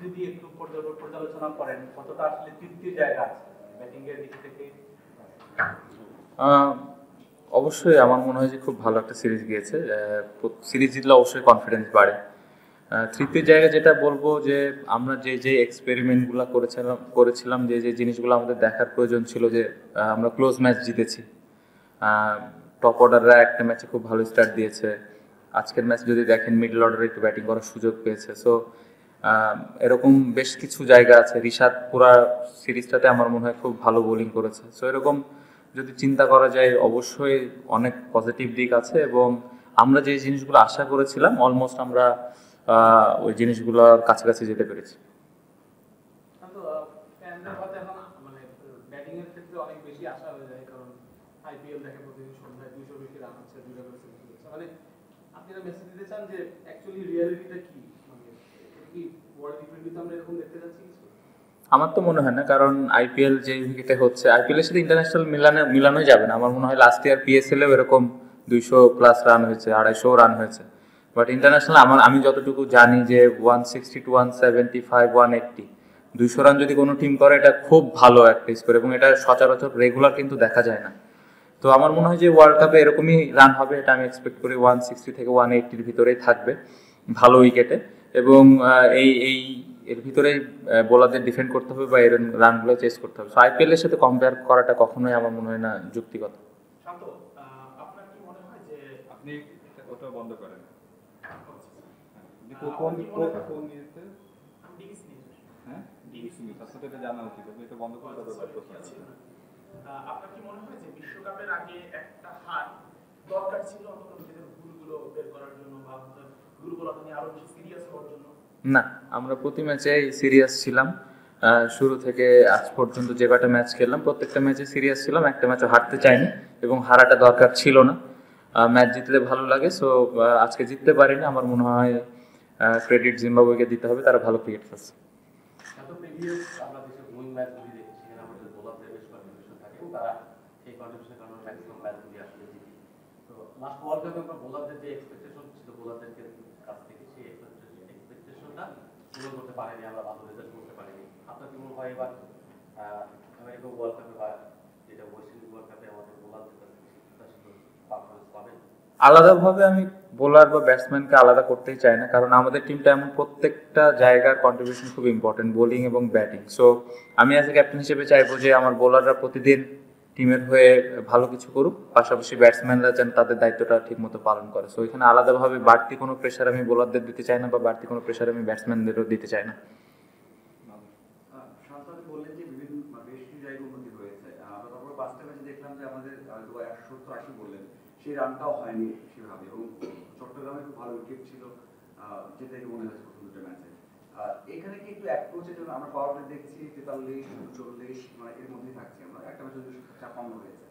যদি একটু পর্যালোচনা করেন কতটা আসলে তৃপ্তির জায়গা আছে ব্যাটিং এর দিক থেকে? অবশ্যই আমার মনে হয় যে খুব ভালো একটা সিরিজ গিয়েছে। সিরিজ জিতলে অবশ্যই কনফিডেন্স বাড়ে। তৃতীয় জায়গায় যেটা বলবো যে আমরা যে যে এক্সপেরিমেন্টগুলো করেছিলাম যে যে জিনিসগুলো আমাদের দেখার প্রয়োজন ছিল, যে আমরা ক্লোজ ম্যাচ জিতেছি, টপ অর্ডাররা একটা ম্যাচে খুব ভালো স্টার্ট দিয়েছে, আজকের ম্যাচ যদি দেখেন মিডল অর্ডারে একটু ব্যাটিং করার সুযোগ পেয়েছে। সো এরকম বেশ কিছু জায়গা আছে। রিশাদ পুরা সিরিজটাতে আমার মনে হয় খুব ভালো বোলিং করেছে। সো এরকম যদি চিন্তা করা যায় অবশ্যই অনেক পজিটিভ দিক আছে, এবং আমরা যে জিনিসগুলো আশা করেছিলাম অলমোস্ট আমরা ওই জিনিসগুলোর কাছাকাছি যেতে পেরেছি। অনেক বেশি আশা হয়ে যায়, কারণ আইপিএল দেখে প্রতিদিন সন্ধ্যায় 200 বেশি রান হচ্ছে, 2টা করে সেঞ্চুরি হচ্ছে। মানে আপনারা মেসেজ দিতে চান যে অ্যাকচুয়ালি রিয়ালিটিটা কি, মানে কি ওয়ার্ল্ড টি20 আমরা এরকম দেখতে যাচ্ছি কিছু? আমার তো মনে হয় না, কারণ আইপিএল যে উইকেটে হচ্ছে, আইপিএলের সাথে ইন্টারন্যাশনাল মিলানোই যাবে না। আমার মনে হয় লাস্ট ইয়ার পিএসএলেও এরকম 200+ রান হয়েছে, 250 রান হয়েছে। বাট ইন্টারন্যাশনাল আমি যতটুকু জানি যে 160 to 175 180 200 রান যদি কোনো টিম করে এটা খুব ভালো একটা স্কোর, এবং এটা সচরাচর রেগুলার কিন্তু দেখা যায় না। তো আমার মনে হয় যে ওয়ার্ল্ড কাপে এরকমই রান হবে, এটা আমি এক্সপেক্ট করি 160 থেকে 180-র ভিতরেই থাকবে ভালো উইকেটে। এবং এই এর ভিতরে বোলারদের ডিফেন্ড করতে হবে বা এর রানগুলো চেস করতে হবে। সো আইপিএল এর সাথে কম্পেয়ার করাটা কখনোই আমার মনে হয় না যুক্তিগত। শান্ত, আপনার কি মনে হয় যে আপনি ওটা বন্ধ করেন? কোন ইয়েতে? হ্যাঁ, ডিবিসি নিউজ আসলে এটা জানা উচিত, এটা বন্ধ করে দেওয়ার প্রশ্ন আছে। আপনার কি মনে হয় যে বিশ্বকাপের আগে একটা হার দরকার ছিল অন্তত নিজেদের ভুলগুলো বের করার জন্য, বা ভুলগুলো নিয়ে আরো বেশি সিরিয়াস হওয়ার জন্য? না, আমরা প্রতি ম্যাচেই সিরিয়াস ছিলাম। শুরু থেকে আজ পর্যন্ত যে কটা ম্যাচ খেললাম প্রত্যেকটা ম্যাচে সিরিয়াস ছিলাম, একটা ম্যাচও হারতে চাইনি, এবং হারাটা দরকার ছিল না। ম্যাচ জিতলে ভালো লাগে। সো আজকে জিততে পারিনি, আমার মনে হয় ক্রেডিট জিম্বাবুয়েকে দিতে হবে, তারা ভালো ক্রিকেট খেলছে। বাংলাদেশের মূল ম্যাচগুলি দেখি সেখানে আমাদের বোলারদের বেশ কন্ট্রিবিউশন থাকে, এবং তারা সেই কন্ট্রিবিউশনের কারণে ম্যাক্সিমাম ম্যাচগুলি আসলে জিতি। তো লাস্ট ওয়ার্ল্ড কাপে আমরা বোলারদের যে এক্সপেকটেশন ছিল বোলারদের কাছ থেকে, সেই এক্সপেকটেশনটা পূরণ করতে পারেনি, আমরা ভালো রেজাল্ট করতে পারিনি। আপনার কি মনে হয় এবার আমেরিকা ওয়ার্ল্ড কাপে বা যেটা ওয়েস্ট ইন্ডিজ ওয়ার্ল্ড কাপে আমাদের বোলারদের কাছ থেকে পারফরমেন্স পাবেন? আলাদাভাবে আমি বোলার বা ব্যাটসম্যানকে আলাদা করতেই চাই না, কারণ আমাদের টিমটা এমন প্রত্যেকটা জায়গার কন্ট্রিবিউশন খুব ইম্পর্টেন্ট, বোলিং এবং ব্যাটিং। সো আমি অ্যাজ এ ক্যাপ্টেন হিসেবে চাইবো যে আমার বোলাররা প্রতিদিন টিমের হয়ে ভালো কিছু করুক, পাশাপাশি ব্যাটসম্যানরা যেন তাদের দায়িত্বটা ঠিকমতো পালন করে। সো এখানে আলাদাভাবে বাড়তি কোনো প্রেশার আমি বোলারদের দিতে চাই না, বা বাড়তি কোনো প্রেশার আমি ব্যাটসম্যানদেরও দিতে চাই না। বললেন যে বিভিন্ন বেশ কিছু জায়গায় উন্নতি হয়েছে, আমরা তারপর 5টা ম্যাচে দেখলাম যে আমাদের 170-80 বললেন, সেই রানটাও হয়নি সেভাবে, এবং চট্টগ্রামে খুব ভালো উইকেট ছিল, যেটাই মনে হয়েছে প্রথম দুটো ম্যাচে। এখানে কি একটু অ্যাপ্রোচের জন্য আমরা পাওয়ার প্লে দেখছি 43-40, মানে এর মধ্যেই থাকছি আমরা, একটা ম্যাচে 256 হয়েছে।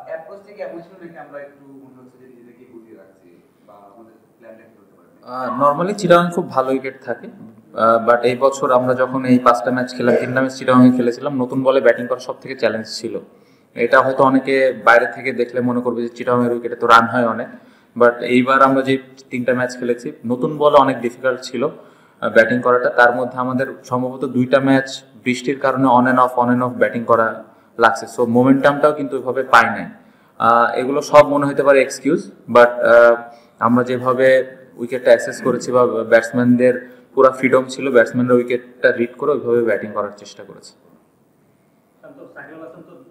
অ্যাপ্রোচ থেকে এমন ছিল নাকি আমরা একটু মনে হচ্ছে যে নিজেদেরকে গুটিয়ে রাখছি, বা আমাদের প্ল্যানটা কি হতে পারে? নর্মালি চিটাগাং খুব ভালো উইকেট থাকে, বাট এই বছর আমরা যখন এই 5টা ম্যাচ খেলাম, 3টা ম্যাচ চিটাগাংয়ে খেলেছিলাম, নতুন বলে ব্যাটিং করা সব থেকে চ্যালেঞ্জ ছিল। এটা হয়তো অনেকে বাইরে থেকে দেখলে মনে করবে যে চিটাগাংয়ের উইকেটে তো রান হয় অনেক, বাট এইবার আমরা যে 3টা ম্যাচ খেলেছি নতুন বলে অনেক ডিফিকাল্ট ছিল ব্যাটিং করাটা। তার মধ্যে আমাদের সম্ভবত 2টা ম্যাচ বৃষ্টির কারণে অন অ্যান্ড অফ ব্যাটিং করা লাগছে। সো মোমেন্টামটাও কিন্তু ওইভাবে পাই নাই। এগুলো সব মনে হতে পারে এক্সকিউজ, বাট আমরা যেভাবে উইকেটটা অ্যাক্সেস করেছি বা ব্যাটসম্যানদের পুরো ফ্রিডম ছিল, ব্যাটসম্যানরা উইকেটটা রিড করে ওইভাবে ব্যাটিং করার চেষ্টা করেছে।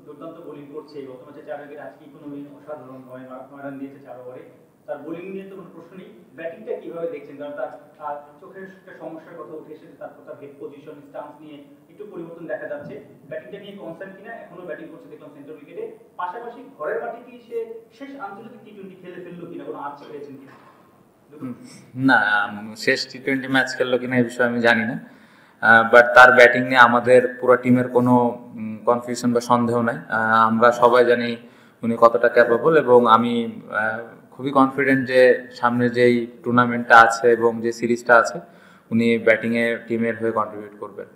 দুর্দান্ত বোলিং করছে, গত ম্যাচে 4 উইকেট, আজকে ইকোনমি অসাধারণ, 9 রান দিয়েছে 4 ওভারে। তার বোলিং নিয়ে তো কোনো প্রশ্ন নেই, ব্যাটিংটা কিভাবে দেখছেন? কারণ তার চোখের একটা সমস্যার কথা উঠে এসেছে, তার হেড পজিশন স্টান্স নিয়ে একটু পরিবর্তন দেখা যাচ্ছে। ব্যাটিংটা নিয়ে কনসার্ন কিনা? এখনো ব্যাটিং করছে দেখলাম সেন্টার উইকেটে, পাশাপাশি ঘরের মাঠে কি সে শেষ আন্তর্জাতিক টি20 খেলে ফেললো কিনা, কোনো আর্চ পেয়েছেন কিনা? না, শেষ টি20 ম্যাচ খেললো কিনা এই বিষয়ে আমি জানি না, বাট তার ব্যাটিং নিয়ে আমাদের পুরো টিমের কোনো কনফিউশন বা সন্দেহ নাই। আমরা সবাই জানি উনি কতটা ক্যাপেবল, এবং আমি খুবই কনফিডেন্ট যে সামনে যেই টুর্নামেন্টটা আছে এবং যে সিরিজটা আছে উনি ব্যাটিংয়ে টিমের হয়ে কন্ট্রিবিউট করবেন।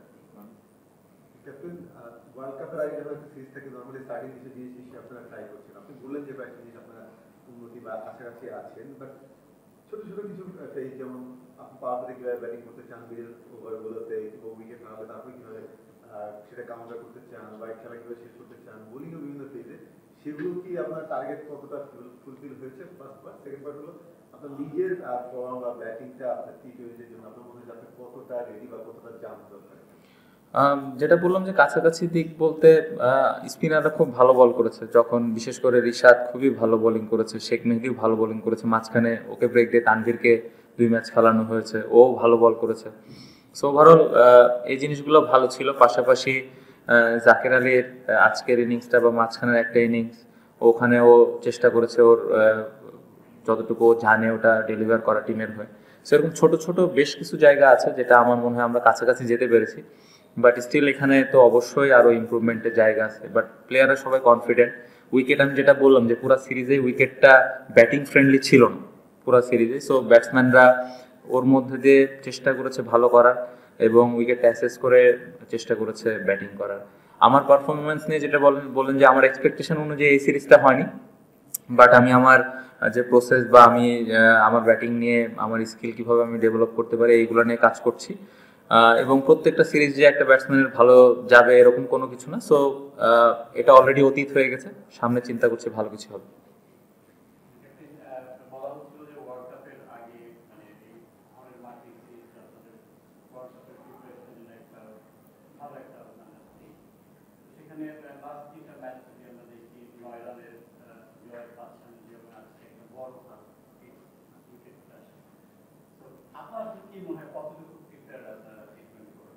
ওয়ার্ল্ড কাপের আগে যখন একটা সিরিজ থেকে নরমালি স্টার্টিং কিছু জিনিস আপনারা ট্রাই করছেন, আপনি বললেন যে একটা জিনিস আপনারা উন্নতি বা কাছাকাছি আছেন, বাট ছোট ছোট কিছু যেমন আপনি পাওয়ার প্লে কিভাবে ব্যাটিং করতে চান, মিডল ওভারগুলোতে আপনি কিভাবে সেটা কাউন্টার করতে চান বা খেলা কিভাবে শেষ করতে চান, বোলিংও বিভিন্ন ফেজে, সেগুলো কি আপনার টার্গেট কতটা ফুলফিল হয়েছে? First part. সেকেন্ড পার্ট হলো আপনার নিজের ফর্ম বা ব্যাটিংটা আপনার টি-20-র জন্য আপনার মনে হয় যে আপনি কতটা রেডি বা কতটা জাম্প দরকার? যেটা বললাম যে কাছাকাছি দিক বলতে স্পিনাররা খুব ভালো বল করেছে, যখন বিশেষ করে রিশাদ খুবই ভালো বোলিং করেছে, শেখ মেহেদিও ভালো বোলিং করেছে, মাঝখানে ওকে ব্রেক দিয়ে তানভীরকে 2 ম্যাচ খেলানো হয়েছে, ও ভালো বল করেছে। সো ওভারঅল এই জিনিসগুলো ভালো ছিল। পাশাপাশি জাকের আলীর আজকের ইনিংসটা বা মাঝখানের একটা ইনিংস, ওখানে ও চেষ্টা করেছে ওর যতটুকু ও জানে ওটা ডেলিভার করা টিমের হয়ে। সেরকম ছোট ছোট বেশ কিছু জায়গা আছে যেটা আমার মনে হয় আমরা কাছাকাছি যেতে পেরেছি, বাট স্টিল এখানে তো অবশ্যই আরও ইমপ্রুভমেন্টের জায়গা আছে। বাট প্লেয়াররা সবাই কনফিডেন্ট। উইকেট আমি যেটা বললাম যে পুরো সিরিজে উইকেটটা ব্যাটিং ফ্রেন্ডলি ছিল না পুরো সিরিজে। সো ব্যাটসম্যানরা ওর মধ্যে দিয়ে চেষ্টা করেছে ভালো করার এবং উইকেটটা অ্যাসেস করে চেষ্টা করেছে ব্যাটিং করার। আমার পারফরমেন্স নিয়ে যেটা বলেন যে আমার এক্সপেকটেশন অনুযায়ী এই সিরিজটা হয়নি, বাট আমি আমার যে প্রসেস বা আমি আমার ব্যাটিং নিয়ে আমার স্কিল কীভাবে আমি ডেভেলপ করতে পারি এইগুলো নিয়ে কাজ করছি। এবং প্রত্যেকটা সিরিজ যে একটা ব্যাটসম্যানের ভালো যাবে এরকম কোনো কিছু না। সো এটা অলরেডি অতীত হয়ে গেছে, সামনে চিন্তা করছি ভালো কিছু হবে। বলা হচ্ছিল যে ওয়ার্ল্ড কাপের আগে মানে এই আমাদের মাঠে সিরিজটা আপনাদের ওয়ার্ল্ড কাপের প্রিপারেশনের জন্য একটা ভালো একটা মানে সেখানে লাস্ট 3টা ম্যাচ যদি আমরা দেখি 9 রানের জয় পাচ্ছেন যেমন আজকে একটা বড় কথা উইকেট আসে। তো আপনার কি মনে হয় কতটুকু প্রিপেয়ার আপনারা ট্রিটমেন্ট করেন?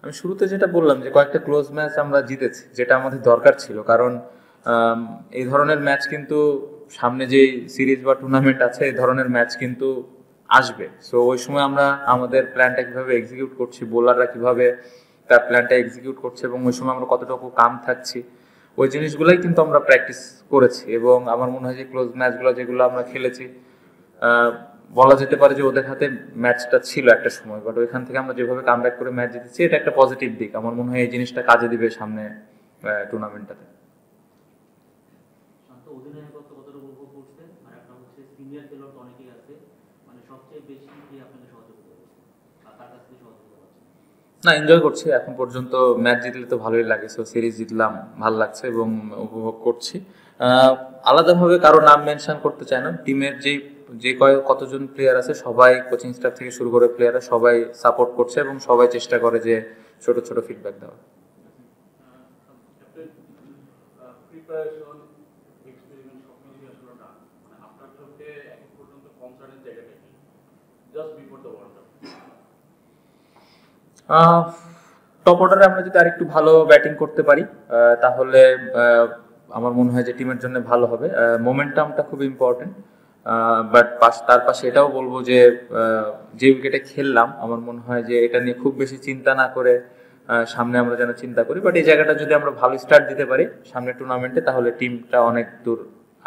আমি শুরুতে যেটা বললাম যে কয়েকটা ক্লোজ ম্যাচ আমরা জিতেছি, যেটা আমাদের দরকার ছিল, কারণ এই ধরনের ম্যাচ কিন্তু সামনে যে সিরিজ বা টুর্নামেন্ট আছে এই ধরনের ম্যাচ কিন্তু আসবে। সো ওই সময় আমরা আমাদের প্ল্যানটা কীভাবে এক্সিকিউট করছি, বোলাররা কীভাবে তার প্ল্যানটা এক্সিকিউট করছে এবং ওই সময় আমরা কতটুকু কাম থাকছি, ওই জিনিসগুলোই কিন্তু আমরা প্র্যাকটিস করেছি। এবং আমার মনে হয় যে ক্লোজ ম্যাচগুলো যেগুলো আমরা খেলেছি, বলা যেতে পারে যে ওদের হাতে ম্যাচটা ছিল একটা সময়, বাট ওইখান থেকে আমরা যেভাবে কামব্যাক করে ম্যাচ জিতেছি এটা একটা পজিটিভ দিক। আমার মনে হয় এই জিনিসটা কাজে দিবে সামনে টুর্নামেন্টটাতে। শান্ত অধিনায়কত্ব কতটা উপভোগ করছেন? আর একটা হচ্ছে সিনিয়র খেলোয়াড় তো অনেকেই আছে, মানে সবচেয়ে বেশি কি আপনাকে সহযোগিতা করছে বা তার কাছ থেকে সহযোগিতা পাচ্ছেন? না, এনজয় করছি এখন পর্যন্ত। ম্যাচ জিতলে তো ভালোই লাগে, সো সিরিজ জিতলাম, ভালো লাগছে এবং উপভোগ করছি। আলাদাভাবে কারো নাম মেনশন করতে চাই না। টিমের যে কতজন প্লেয়ার আছে সবাই, কোচিং স্টাফ থেকে শুরু করে প্লেয়াররা সবাই সাপোর্ট করছে এবং সবাই চেষ্টা করে যে ছোট ছোট ফিডব্যাক দেওয়া। প্রিপারেশন এক্সপেরিমেন্ট সবকিছু আসলে না, মানে আপনার চোখে এখন পর্যন্ত কনসার্নের জায়গাটা কি just before the world cup? Top অর্ডারে আমরা যদি আরেকটু ভালো ব্যাটিং করতে পারি তাহলে আমার মনে হয় যে টিমের জন্য ভালো হবে। মোমেন্টামটা খুব ইম্পর্টেন্ট, বাট তার পাশে এটাও বলবো যে যে উইকেটে খেললাম আমার মনে হয় যে এটা নিয়ে খুব বেশি চিন্তা না করে সামনে আমরা যেন চিন্তা করি। বাট এই জায়গাটা যদি আমরা ভালো স্টার্ট দিতে পারি সামনে টুর্নামেন্টে তাহলে টিমটা অনেক দূর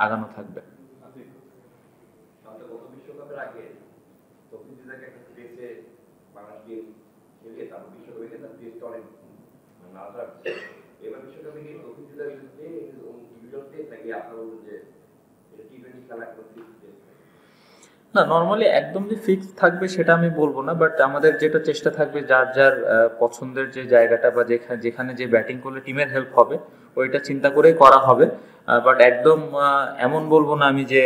আগানো থাকবে। গত বিশ্বকাপের আগে দক্ষিণ দিনাকে একটা স্পেসে বাংলাদেশ গেম খেলে তারপর বিশ্বকাপে তার স্পেসটা অনেক নাজা। এবার বিশ্বকাপে গিয়ে দক্ষিণ দিনার বিরুদ্ধে ইন্ডিভিজুয়াল স্পেস নাকি আপনারা বলছেন যে এটা টি-20 খেলা একটা স্পেস? না, নর্মালি একদম যে ফিক্স থাকবে সেটা আমি বলবো না, বাট আমাদের যেটা চেষ্টা থাকবে যার যার পছন্দের যে জায়গাটা বা যেখানে যে ব্যাটিং করলে টিমের হেল্প হবে ওইটা চিন্তা করেই করা হবে। বাট একদম এমন বলবো না আমি যে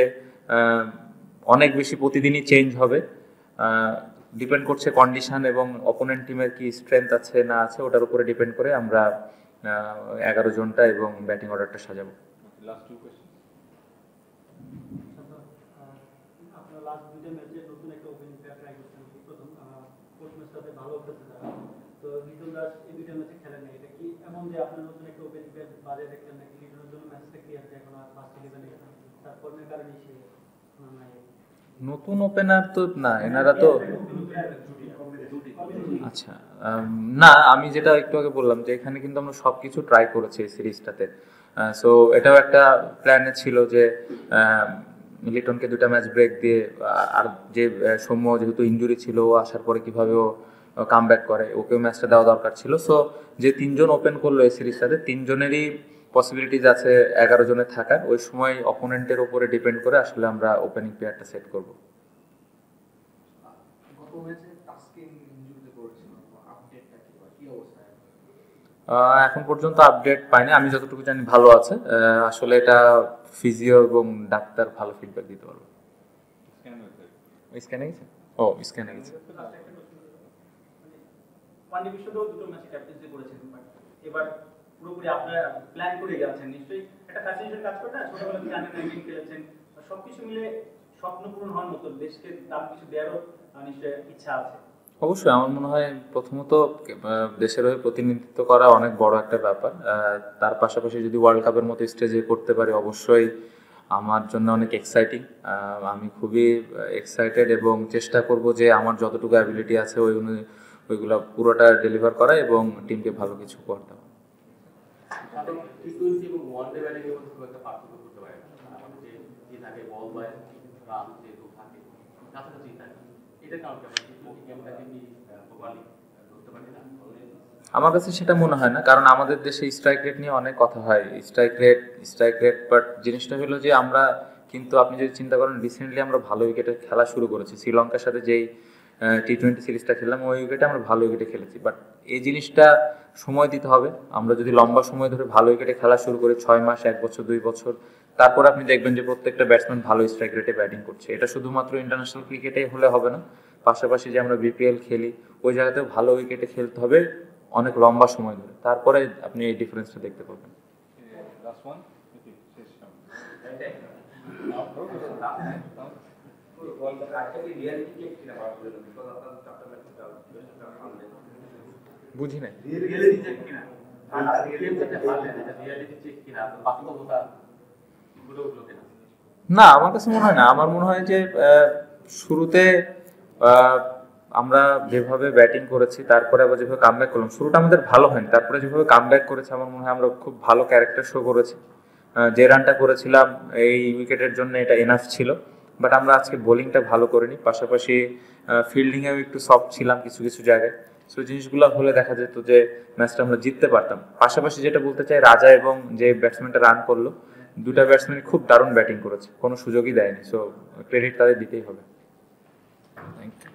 অনেক বেশি প্রতিদিনই চেঞ্জ হবে। ডিপেন্ড করছে কন্ডিশন এবং অপোনেন্ট টিমের কি স্ট্রেংথ আছে না আছে, ওটার উপরে ডিপেন্ড করে আমরা 11 জনটা এবং ব্যাটিং অর্ডারটা সাজাবো। Last 2 question. আপনারা লাস্ট 2টা ম্যাচে নতুন একটা ওপেনিং প্লেয়ার ট্রাই করছেন, প্রথম কোচ ম্যাচটাতে ভালো করতেছে তারা, তো লিটন দাস এই 2টা ম্যাচে খেলেন না। এটা কি এমন যে আপনার নতুন একটা ওপেনিং প্লেয়ার বাজে দেখছেন নাকি লিটনের জন্য ম্যাচটা ক্লিয়ার যে এখন আর ফার্স্ট ইলেভেনে তার ফর্মের কারণে সে নাই? নতুন ওপেনার তো না, এনারা তো আচ্ছা না, আমি যেটা একটু আগে বললাম যে এখানে কিন্তু আমরা সবকিছু ট্রাই করেছি এই সিরিজটাতে। সো এটাও একটা প্ল্যানে ছিল যে লিটনকে 2টা ম্যাচ ব্রেক দিয়ে আর যে সৌম্য যেহেতু ইনজুরি ছিল ও আসার পরে কিভাবে ও কাম ব্যাক করে, ওকেও ম্যাচটা দেওয়া দরকার ছিল। সো যে 3 জন ওপেন করলো এই সিরিজটাতে 3 জনেরই পসিবিলিটিস আছে 11 জনের থাকার। ওই সময় অপোনেন্টের উপরে ডিপেন্ড করে আসলে আমরা ওপেনিং প্লেয়ারটা সেট করব। গত ম্যাচে তাসকিন ইনজুরিতে পড়েছিল, আপডেটটা কি অবস্থা? এখন পর্যন্ত আপডেট পাইনি, আমি যতটুকু জানি ভালো আছে। আসলে এটা ফিজিও এবং ডাক্তার ভালো ফিডব্যাক দিতে পারবে। স্ক্যান হয়েছে। স্ক্যানে গেছে? ও স্ক্যানে গেছে। ওয়ানডে বিশ্বকাপেও দুটো ম্যাচে ক্যাপ্টেন্সি করেছেন, বাট এবার পুরোপুরি আপনারা প্ল্যান করে গেছেন, নিশ্চয়ই একটা ফ্যাসিনেশন কাজ করে না, ছোটবেলা থেকে আন্ডার-19 খেলেছেন, সবকিছু মিলে স্বপ্ন পূরণ হওয়ার মতো দেশকে দাম কিছু দেওয়ারও নিশ্চয়ই ইচ্ছা আছে। অবশ্যই আমার মনে হয় প্রথমত দেশের হয়ে প্রতিনিধিত্ব করা অনেক বড় একটা ব্যাপার। তার পাশাপাশি যদি ওয়ার্ল্ড কাপের মতো স্টেজে করতে পারি অবশ্যই আমার জন্য অনেক এক্সাইটিং। আমি খুবই এক্সাইটেড এবং চেষ্টা করব যে আমার যতটুকু অ্যাবিলিটি আছে ওইগুলো পুরোটা ডেলিভার করা এবং টিমকে ভালো কিছু করতে হবে। টি20 এবং ওয়ানডে ব্যাটিং এর মধ্যে খুব একটা পার্থক্য করতে পারে না। আমাদের যে থাকে বল বা রান যেহেতু থাকে কাছাকাছি থাকে, এটা কারণে আমরা টি20 গেমটাকে কি প্রপারলি ধরতে পারি না। আমার কাছে সেটা মনে হয় না, কারণ আমাদের দেশে স্ট্রাইক রেট নিয়ে অনেক কথা হয়, স্ট্রাইক রেট বাট জিনিসটা হলো যে আমরা কিন্তু আপনি যদি চিন্তা করেন রিসেন্টলি আমরা ভালো উইকেটে খেলা শুরু করেছি। শ্রীলঙ্কার সাথে যেই টি20 সিরিজটা খেললাম ওই উইকেটে আমরা ভালো উইকেটে খেলেছি, বাট এই জিনিসটা সময় দিতে হবে। আমরা যদি লম্বা সময় ধরে ভালো উইকেটে খেলা শুরু করি 6 মাস, 1 বছর, 2 বছর, তারপর আপনি দেখবেন যে প্রত্যেকটা ব্যাটসম্যান ভালো স্ট্রাইক রেটে ব্যাটিং করছে। এটা শুধুমাত্র ইন্টারন্যাশনাল ক্রিকেটেই হলে হবে না, পাশাপাশি যে আমরা বিপিএল খেলি ওই জায়গাতেও ভালো উইকেটে খেলতে হবে অনেক লম্বা সময় ধরে, তারপরে আপনি এই ডিফারেন্সটা দেখতে পাবেন। লাস্ট ওয়ান শেষ বুঝি নাই। রিয়েলিটি চেক কিনা, গেম যেটা পারলেন এটা রিয়েলিটি চেক কিনা, বাস্তবতা ফুটে উঠলো কিনা? না, আমার কাছে মনে হয় না। আমার মনে হয় যে শুরুতে আমরা যেভাবে ব্যাটিং করেছি তারপরে আবার যেভাবে কামব্যাক করলাম, শুরুটা আমাদের ভালো হয়নি, তারপরে যেভাবে কামব্যাক করেছি আমার মনে হয় আমরা খুব ভালো ক্যারেক্টার শো করেছি। যে রানটা করেছিলাম এই উইকেটের জন্য এটা এনাফ ছিল, বাট আমরা আজকে বোলিংটা ভালো করিনি, পাশাপাশি ফিল্ডিংয়েও একটু সফট ছিলাম কিছু কিছু জায়গায়। সো জিনিসগুলো হলে দেখা যেত যে ম্যাচটা আমরা জিততে পারতাম। পাশাপাশি যেটা বলতে চাই, রাজা এবং যে ব্যাটসম্যানটা রান করলো, দুটা ব্যাটসম্যান খুব দারুণ ব্যাটিং করেছে, কোনো সুযোগই দেয়নি। সো ক্রেডিট তাদের দিতেই হবে। Thank you.